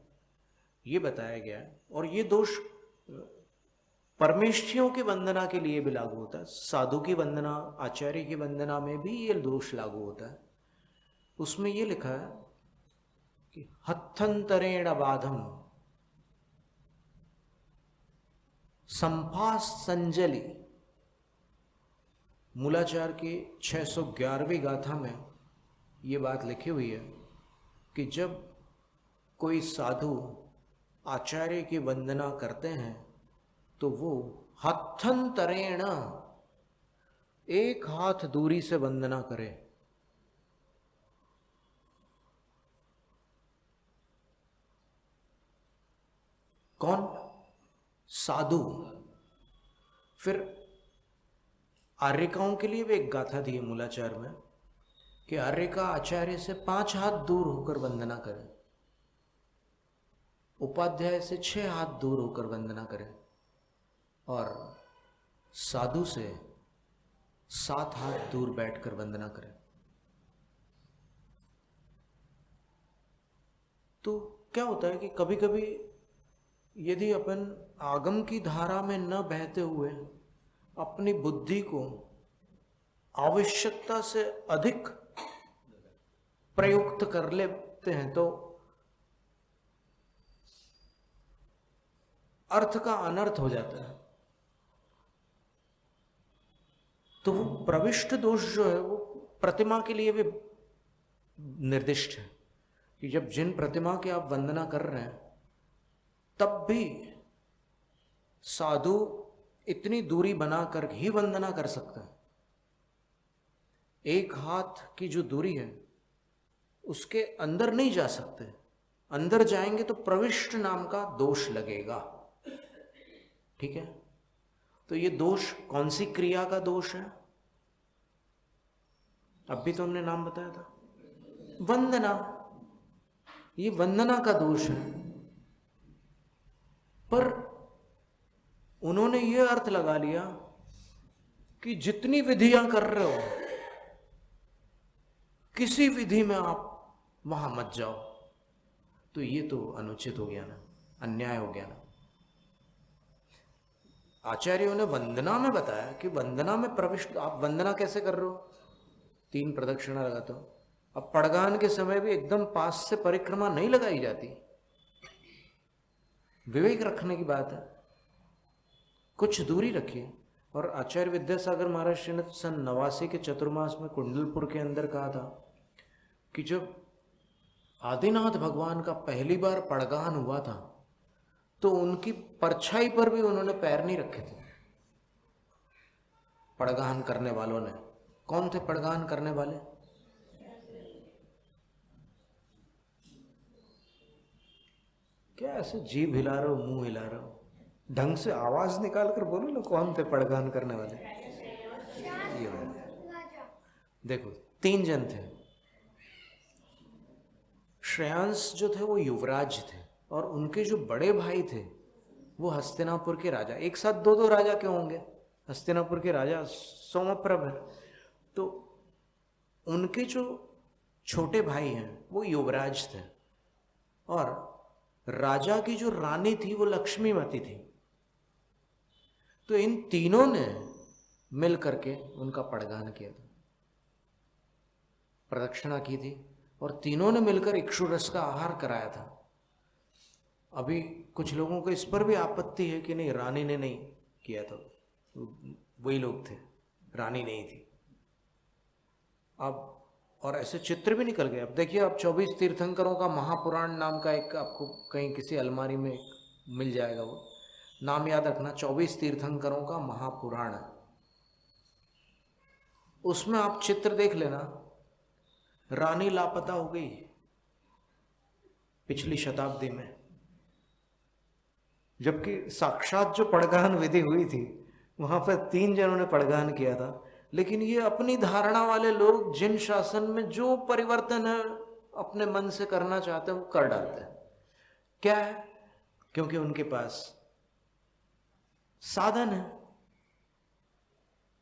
ये बताया गया है, और ये दोष परमेष्ठियों की वंदना के लिए भी लागू होता है, साधु की वंदना, आचार्य की वंदना में भी ये दोष लागू होता है। उसमें ये लिखा है कि हत्थंतरेण बाधम संभास संजलि। मूलाचार की 611वीं गाथा में ये बात लिखी हुई है कि जब कोई साधु आचार्य की वंदना करते हैं तो वो हत्थंतरेण, एक हाथ दूरी से वंदना करे। कौन? साधु। फिर आर्यिकाओं के लिए भी एक गाथा दी है मूलाचार में कि आर्यिका आचार्य से 5 हाथ दूर होकर वंदना करे, उपाध्याय से 6 हाथ दूर होकर वंदना करे, और साधु से 7 हाथ दूर बैठकर वंदना करे। तो क्या होता है कि कभी कभी यदि अपन आगम की धारा में न बहते हुए अपनी बुद्धि को आवश्यकता से अधिक प्रयुक्त कर लेते हैं तो अर्थ का अनर्थ हो जाता है। तो वो प्रविष्ट दोष जो है वो प्रतिमा के लिए भी निर्दिष्ट है कि जब जिन प्रतिमा की आप वंदना कर रहे हैं तब भी साधु इतनी दूरी बनाकर ही वंदना कर सकता है। एक हाथ की जो दूरी है उसके अंदर नहीं जा सकते, अंदर जाएंगे तो प्रविष्ट नाम का दोष लगेगा। ठीक है, तो ये दोष कौन सी क्रिया का दोष है? अब भी तो हमने नाम बताया था, वंदना। ये वंदना का दोष है, पर उन्होंने ये अर्थ लगा लिया कि जितनी विधियां कर रहे हो किसी विधि में आप वहां मत जाओ। तो ये तो अनुचित हो गया ना, अन्याय हो गया ना। आचार्यों ने वंदना में बताया कि वंदना में प्रविष्ट, आप वंदना कैसे कर रहे हो? 3 प्रदक्षिणा लगाते हो। अब पड़गान के समय भी एकदम पास से परिक्रमा नहीं लगाई जाती, विवेक रखने की बात है, कुछ दूरी रखिए। और आचार्य विद्यासागर महाराज जी ने सन 89 के चतुर्मास में कुंडलपुर के अंदर कहा था कि जब आदिनाथ भगवान का पहली बार पड़गान हुआ था तो उनकी परछाई पर भी उन्होंने पैर नहीं रखे थे पड़गान करने वालों ने। कौन थे पड़गान करने वाले? क्या ऐसे जीभ हिला रहे हो, मुंह हिला रहे हो? ढंग से आवाज निकाल कर बोलो ना, कौन थे पड़गान करने वाले? ये देखो 3 जन थे। श्रेयांश जो थे वो युवराज थे, और उनके जो बड़े भाई थे वो हस्तिनापुर के राजा। एक साथ 2 राजा क्यों होंगे? हस्तिनापुर के राजा सोमप्रभ है, तो उनके जो छोटे भाई हैं वो युवराज थे, और राजा की जो रानी थी वो लक्ष्मीवती थी। तो इन तीनों ने मिल करके उनका पड़गान किया था, प्रदक्षिणा की थी, और तीनों ने मिलकर इक्षुरस का आहार कराया था। अभी कुछ लोगों को इस पर भी आपत्ति है कि नहीं, रानी ने नहीं किया था, वही लोग थे, रानी नहीं थी। अब और ऐसे चित्र भी निकल गए। अब देखिए, आप 24 तीर्थंकरों का महापुराण नाम का एक आपको कहीं किसी अलमारी में मिल जाएगा, वो नाम याद रखना, 24 तीर्थंकरों का महापुराण। उसमें आप चित्र देख लेना, रानी लापता हो गई पिछली शताब्दी में, जबकि साक्षात जो पड़गान विधि हुई थी वहां पर 3 जनों ने पड़गान किया था। लेकिन ये अपनी धारणा वाले लोग जिन शासन में जो परिवर्तन है अपने मन से करना चाहते हैं वो कर डालते हैं। क्या है? क्योंकि उनके पास साधन है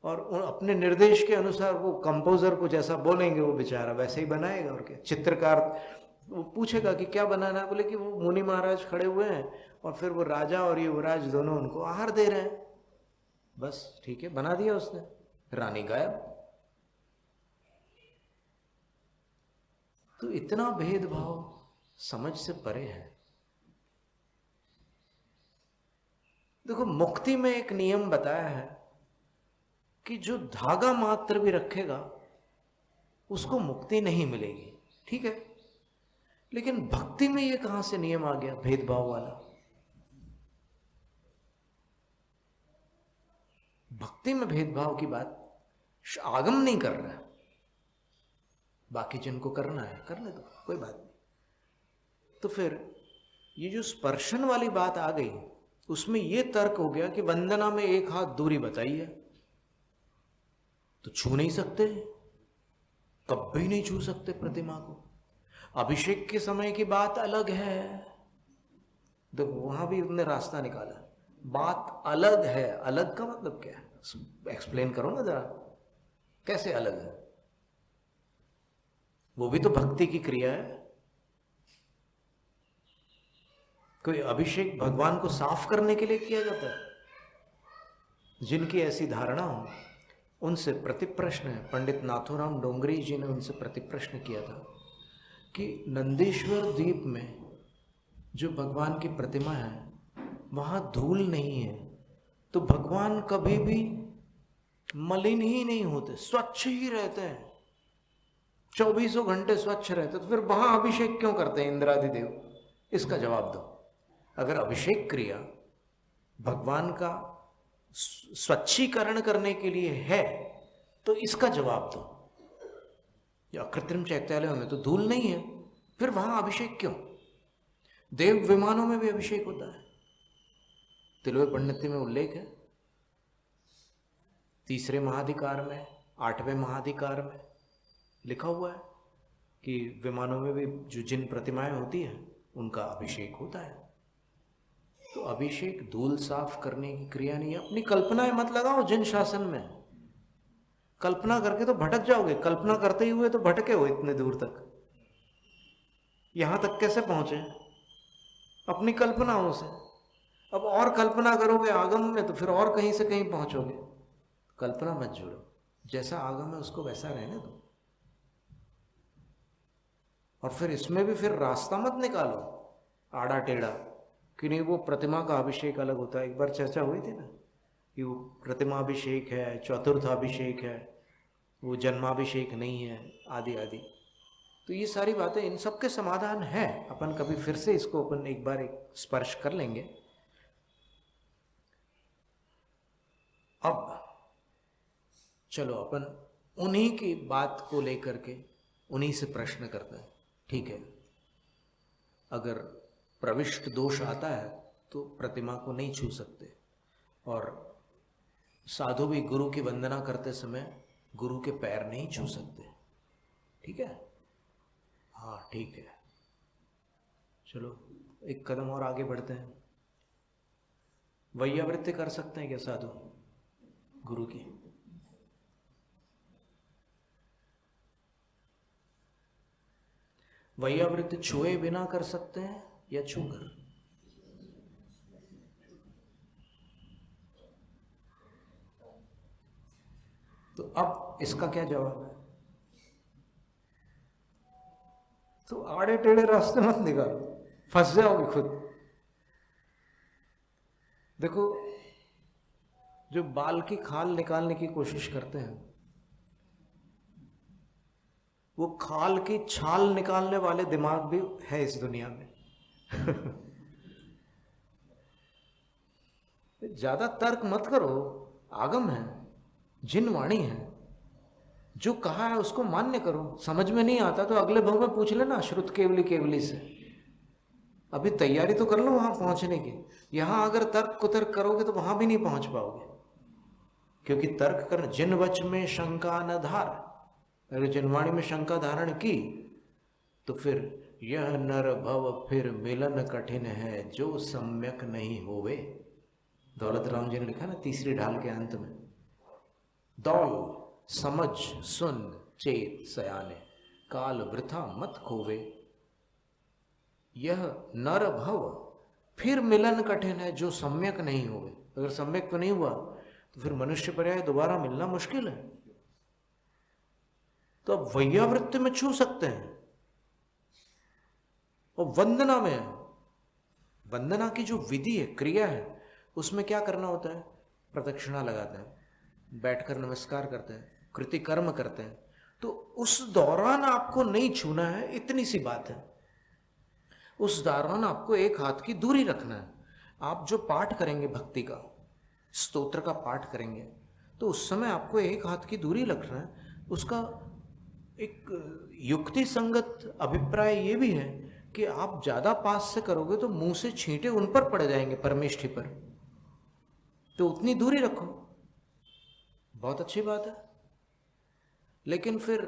और अपने निर्देश के अनुसार वो कंपोजर को जैसा बोलेंगे वो बेचारा वैसे ही बनाएगा। और क्या, चित्रकार वो पूछेगा कि क्या बनाना है, बोले कि वो मुनि महाराज खड़े हुए हैं और फिर वो राजा और युवराज दोनों उनको आहार दे रहे हैं, बस ठीक है, बना दिया उसने, रानी गायब। तो इतना भेदभाव समझ से परे है। देखो, मुक्ति में एक नियम बताया है कि जो धागा मात्र भी रखेगा उसको मुक्ति नहीं मिलेगी, ठीक है। लेकिन भक्ति में ये कहां से नियम आ गया भेदभाव वाला? भक्ति में भेदभाव की बात आगम नहीं कर रहा है, बाकी जिनको करना है करने दो, कोई बात नहीं। तो फिर ये जो स्पर्शन वाली बात आ गई, उसमें ये तर्क हो गया कि वंदना में 1 हाथ दूरी बताई है तो छू नहीं सकते, कभी नहीं छू सकते प्रतिमा को। अभिषेक के समय की बात अलग है, देखो वहां भी उन्होंने रास्ता निकाला, बात अलग है। अलग का मतलब क्या है, एक्सप्लेन करो ना जरा, कैसे अलग है? वो भी तो भक्ति की क्रिया है। कोई अभिषेक भगवान को साफ करने के लिए किया जाता है? जिनकी ऐसी धारणा हो उनसे प्रतिप्रश्न है, पंडित नाथूराम डोंगरी जी ने उनसे प्रतिप्रश्न किया था कि नंदीश्वर द्वीप में जो भगवान की प्रतिमा है वहां धूल नहीं है तो भगवान कभी भी मलिन ही नहीं होते, स्वच्छ ही रहते हैं, 24 घंटे स्वच्छ रहते, तो फिर वहां अभिषेक क्यों करते हैं इंद्रादि देव? इसका जवाब दो। अगर अभिषेक क्रिया भगवान का स्वच्छीकरण करने के लिए है तो इसका जवाब दो। या कृत्रिम चैत्यालयों में तो धूल नहीं है, फिर वहां अभिषेक क्यों? देव विमानों में भी अभिषेक होता है, तिलवे पंडिती में उल्लेख है, 3रे महाधिकार में, 8वें महाधिकार में लिखा हुआ है कि विमानों में भी जो जिन प्रतिमाएं होती हैं उनका अभिषेक होता है। तो अभिषेक धूल साफ करने की क्रिया नहीं है। अपनी कल्पनाएं मत लगाओ जिन शासन में, कल्पना करके तो भटक जाओगे। कल्पना करते ही हुए तो भटके हो इतने दूर तक, यहां तक कैसे पहुंचे? अपनी कल्पनाओं से। अब और कल्पना करोगे आगम में तो फिर और कहीं से कहीं पहुंचोगे। कल्पना मत जोड़ो, जैसा आगम है उसको वैसा रहने दो। और फिर इसमें भी फिर रास्ता मत निकालो आड़ा टेढ़ा कि नहीं वो प्रतिमा का अभिषेक अलग होता है। एक बार चर्चा हुई थी ना कि वो प्रतिमाभिषेक है, चतुर्थाभिषेक है, वो जन्माभिषेक नहीं है, आदि आदि। तो ये सारी बातें, इन सब के समाधान है, अपन कभी फिर से इसको अपन एक बार एक स्पर्श कर लेंगे। अब चलो अपन उन्हीं की बात को लेकर के उन्हीं से प्रश्न करते हैं, ठीक है। अगर प्रविष्ट दोष आता है तो प्रतिमा को नहीं छू सकते, और साधु भी गुरु की वंदना करते समय गुरु के पैर नहीं छू सकते, ठीक है। हाँ ठीक है, चलो एक कदम और आगे बढ़ते हैं। वैयावृत्ति कर सकते हैं क्या साधु गुरु की? वैयावृत्ति छुए बिना कर सकते हैं या छूकर? तो अब इसका क्या जवाब है? तो आड़े टेढ़े रास्ते मत निकालो, फंस जाओगे खुद। देखो, जो बाल की खाल निकालने की कोशिश करते हैं वो खाल की छाल निकालने वाले दिमाग भी है इस दुनिया में। ज्यादा तर्क मत करो, आगम है, जिन वाणी है, जो कहा है उसको मान्य करो। समझ में नहीं आता तो अगले भाव में पूछ लेना श्रुत केवली केवली से। अभी तैयारी तो कर लो वहां पहुंचने की। यहां अगर तर्क कुतर्क करोगे तो वहां भी नहीं पहुंच पाओगे, क्योंकि तर्क कर जिन वच में शंका न धार, अगर जिनवाणी में शंका धारण की तो फिर यह नर भव फिर मिलन कठिन है जो सम्यक नहीं होवे। दौलत राम जी ने लिखा ना तीसरी ढाल के अंत में, दौल समझ सुन चेत सयाने काल वृथा मत खोवे। यह नर भव फिर मिलन कठिन है जो सम्यक नहीं होवे। अगर सम्यक तो नहीं हुआ तो फिर मनुष्य पर्याय दोबारा मिलना मुश्किल है। तो अब वैयावृत्ति में छू सकते हैं और वंदना में, वंदना की जो विधि है, क्रिया है, उसमें क्या करना होता है? प्रदक्षिणा लगाते हैं, बैठकर नमस्कार करते हैं, कृति कर्म करते हैं। तो उस दौरान आपको नहीं छूना है, इतनी सी बात है। उस दौरान आपको एक हाथ की दूरी रखना है। आप जो पाठ करेंगे, भक्ति का स्तोत्र का पाठ करेंगे, तो उस समय आपको एक हाथ की दूरी रखना है। उसका एक युक्ति संगत अभिप्राय ये भी है कि आप ज्यादा पास से करोगे तो मुंह से छींटे उन पर पड़ जाएंगे, परमेष्ठी पर, तो उतनी दूरी रखो, बहुत अच्छी बात है। लेकिन फिर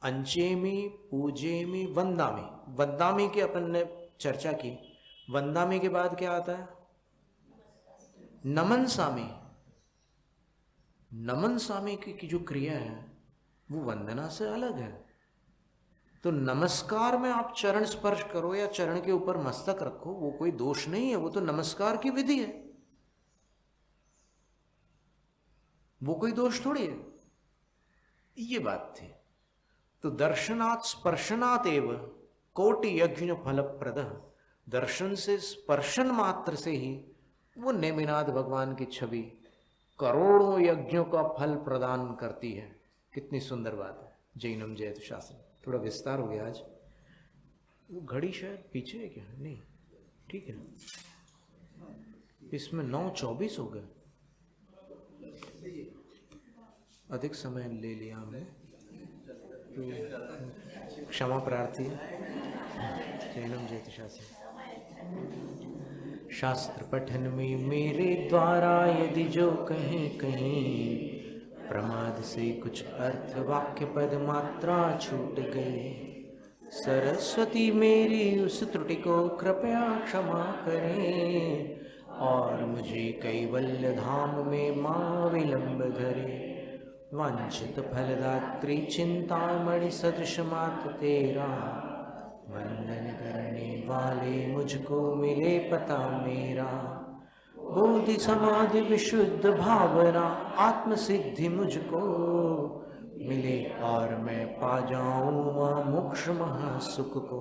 अंचेमी पूजेमी वंदामी, वंदामी की अपन ने चर्चा की। वंदामी के बाद क्या आता है? नमन सामी। नमन सामी की जो क्रिया है वो वंदना से अलग है। तो नमस्कार में आप चरण स्पर्श करो या चरण के ऊपर मस्तक रखो, वो कोई दोष नहीं है, वो तो नमस्कार की विधि है, वो कोई दोष थोड़ी है। ये बात थी। तो दर्शनात् स्पर्शनात् एव कोटि यज्ञ फलप्रद। दर्शन से, स्पर्शन मात्र से ही वो नेमिनाथ भगवान की छवि करोड़ों यज्ञों का फल प्रदान करती है। कितनी सुंदर बात है। जैनम जयतु शास्त्र। थोड़ा विस्तार हो गया आज। वो घड़ी शायद पीछे है क्या? नहीं, ठीक है। इसमें 9:24 हो गए, अधिक समय ले लिया हमने, तो क्षमा प्रार्थी है। जैनम जयतु शास्त्र। शास्त्र पठन में मेरे द्वारा यदि जो कहीं कहीं प्रमाद से कुछ अर्थ वाक्य पद मात्रा छूट गए, सरस्वती मेरी उस त्रुटि को कृपया क्षमा करें और मुझे कैवल्य धाम में मां विलंब धरे। वांछित फलदात्री चिंतामणि सदृश मात्र तेरा, वंदन करने वाले मुझको मिले पता मेरा। बोधि समाधि विशुद्ध भावना आत्म सिद्धि मुझको मिले और मैं पा जाऊं मोक्ष महासुख को।